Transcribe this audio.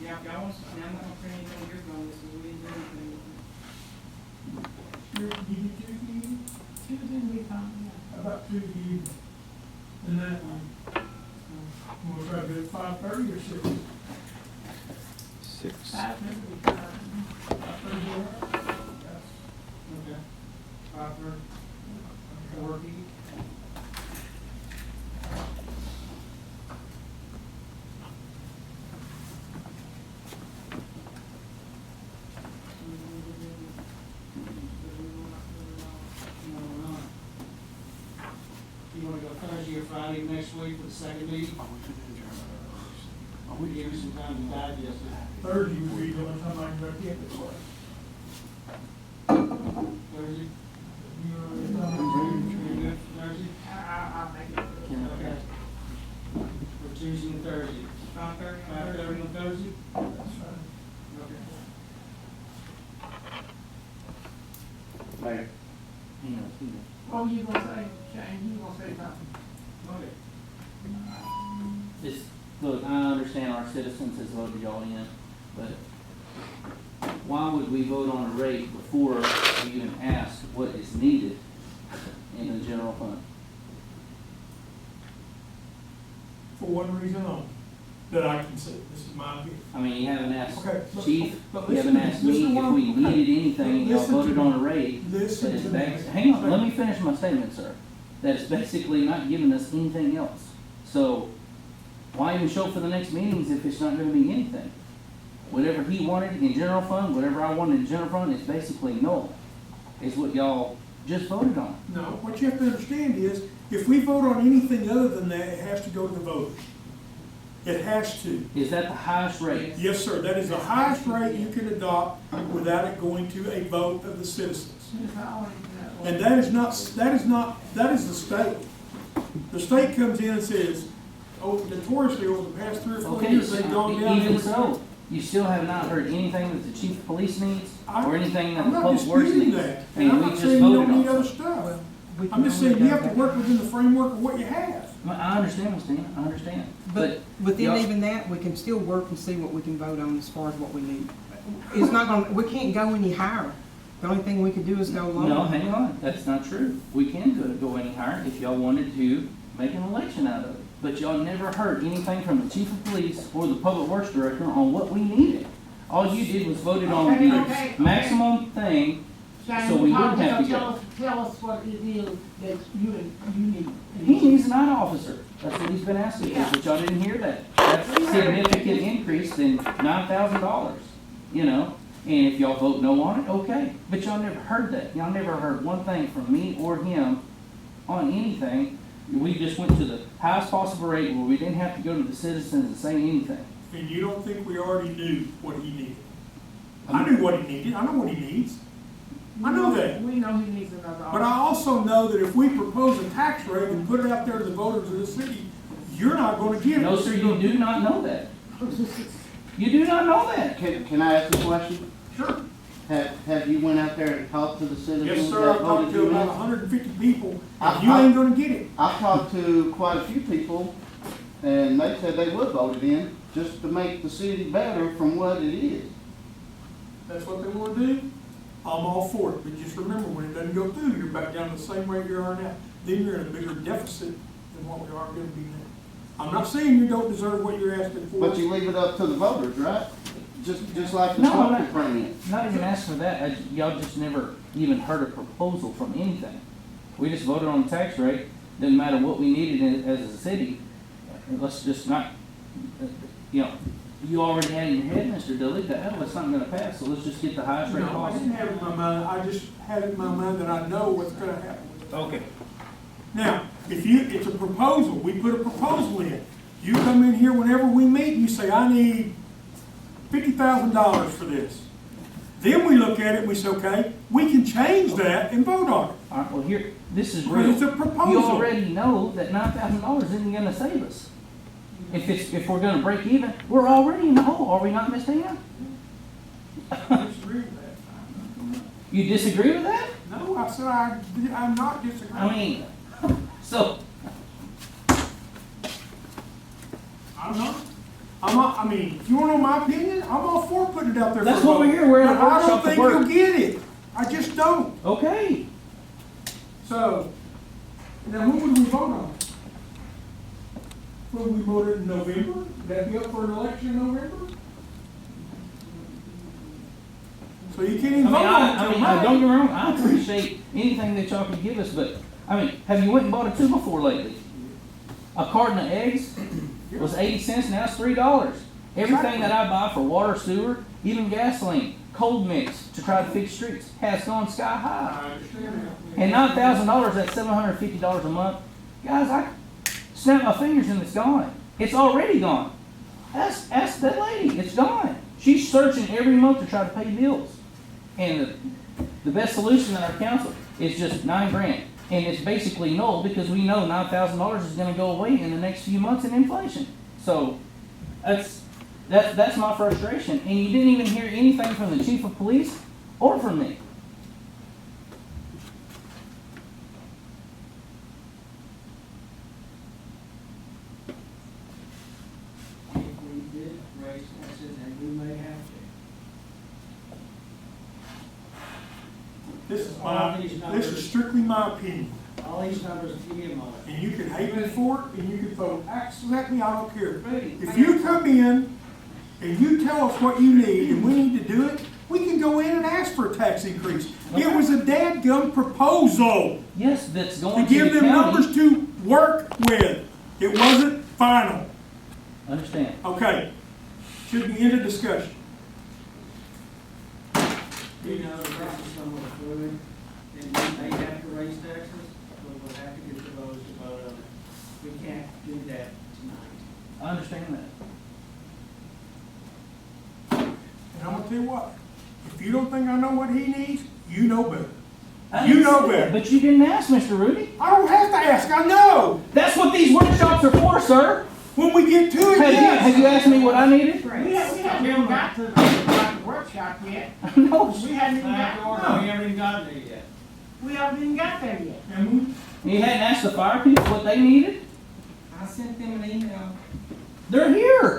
Yeah, if y'all want to, I'm not gonna print anything on your phone, this is, we didn't do anything. You get Tuesday evening? Tuesday will be fine, yeah. How about Tuesday evening? And that one, we'll try to do it 5:30 or 6? 6. 5 minutes will be fine. 5:30, all right? Okay. 5:30. Work you. You wanna go Thursday or Friday next week for the second meeting? We give you some time to digest it. Thursday would be the only time I can go get it. Thursday? You You good for Thursday? I'll make it. Okay. For Tuesday and Thursday. 5:30 on Thursday? That's fine. Okay. Mayor. What were you gonna say, Shane? You gonna say something? Okay. Just, look, I understand our citizens has voted y'all in, but why would we vote on a rate before we even ask what is needed in the general fund? For one reason only, that I can see, this is my opinion. I mean, you haven't asked Okay, but- Chief, but you listen haven't to- asked listen me to what if we I'm- needed anything, y'all Listen to voted me. on a rate Listen that is to back, me. hang on, let me finish my statement, sir. That is basically not giving us anything else. So, why even show for the next meetings if it's not gonna be anything? Whatever he wanted in general fund, whatever I wanted in general fund, is basically null, is what y'all just voted on. No, what you have to understand is, if we vote on anything other than that, it has to go to the voters. It has to. Is that the highest rate? Yes, sir, that is the highest rate you can adopt without it going to a vote of the citizens. Yes, I already know. And that is the state. The state comes in and says, oh, notoriously over the past 3 or 4 Okay, years, they've gone down. even so, you still have not heard anything that the chief of police needs, or anything that I'm the not public works disputing needs. that, I and I'm mean, we not just saying you voted don't need on other it. stuff. I'm just saying you have to work within the framework of what you have. I understand, Ms. Tina, I understand, But but within y'all- even that, we can still work and see what we can vote on as far as what we need. It's not gonna, we can't go any higher. The only thing we could do is go lower. no, hang on, that's not true. We can go any higher if y'all wanted to make an election out of it. But y'all never heard anything from the chief of police or the public works director on what we needed. All you did was voted on Okay, the okay. maximum thing. Shane, So we talk wouldn't have to tell go. us- Tell us what it is that you need. He needs an eye officer. That's what he's been asking for, Yeah. but y'all didn't hear that. That's a significant increase than $9,000, you know? And if y'all vote no on it, okay. But y'all never heard that. Y'all never heard one thing from me or him on anything. We just went to the highest possible rate where we didn't have to go to the citizens and say anything. And you don't think we already knew what he needed? I knew what he needed, I know what he needs. I know that. We know he needs another But I officer. also know that if we propose a tax rate and put it out there to the voters of the city, you're not gonna get it. No, sir, you do not know that. You do not know that. Can I ask a question? Sure. Have you went out there and talked to the citizens? Yes, sir, that I've talked voted to you about in? 150 people, I- and you ain't gonna get it. I've talked to quite a few people, and they said they would vote it in, just to make the city better from what it is. That's what they wanna do, I'm all for it, but just remember, when it doesn't go through, you're back down to the same rate you are now. Then you're in a bigger deficit than what we are gonna be now. I'm not saying you don't deserve what you're asking for. But you leave it up to the voters, right? Just like the No, I'm smoking not, premium. not even asking for that. Y'all just never even heard a proposal from anything. We just voted on the tax rate. Didn't matter what we needed as a city. Let's just not, you know, you already had in your head, Mr. Dilly, that hell, it's not gonna pass, so let's just get the highest rate No, I didn't possible. have it in my mind, I just had it in my mind that I know what's gonna happen. Okay. Now, it's a proposal, we put a proposal in. You come in here whenever we meet, and you say, I need $50,000 for this. Then we look at it, and we say, okay, we can change that and vote on it. All right, well, here, this is Because real. it's a proposal. You already know that $9,000 isn't gonna save us. If we're gonna break even, we're already in the hole, are we not, Ms. Tina? Disagree with that. You disagree with that? No, I said I'm not disagreeing. I mean, so, I'm not. I mean, if you wanna know my opinion, I'm all for putting it out there. That's for a what we're vote. here, we're at a But I don't workshop to think work. you'll get it. I just don't. Okay, So, now what would we vote on? Would we vote it in November? Would that be up for an election in November? So you can't even vote on it till May. don't get me wrong, I appreciate anything that y'all can give us, but, I mean, have you went and bought a two before lately? A carton of eggs was 80 cents, now it's $3. Everything that I buy for water, sewer, even gasoline, cold mix to try to fix streets, has gone sky high. I understand that. And $9,000, that's $750 a month. Guys, I snap my fingers and it's gone. It's already gone. Ask that lady, it's gone. She's searching every month to try to pay bills. And the best solution in our council is just $9,000. And it's basically null because we know $9,000 is gonna go away in the next few months in inflation. So, that's my frustration. And you didn't even hear anything from the chief of police or from me. If we did raise taxes, and we may have to. This is strictly my opinion. All these numbers give him on it. And you can hate me for it, and you can throw axes at me, I don't care. If you come in and you tell us what you need and we need to do it, we can go in and ask for a tax increase. It was a dadgum proposal Yes, that's to going to give the them county. numbers to work with. It wasn't final. Understand. Okay, should be end of discussion. You know, the price is somewhat fluid, and we may have to raise taxes, but we'll have to get the voters to vote on it. We can't do that tonight. I understand that. And I'm gonna tell you what, if you don't think I know what he needs, you know better. I You didn't know say that, better. But you didn't ask, Mr. Rudy. I don't have to ask, I know. That's what these workshops are for, sir. When we get to it, Have yes. you asked me what I needed? We haven't even got to the workshop yet. No. We haven't even got, We haven't even gotten there yet. we haven't even got there yet. And we, You hadn't asked the fire people what they needed? I sent them an email. They're here.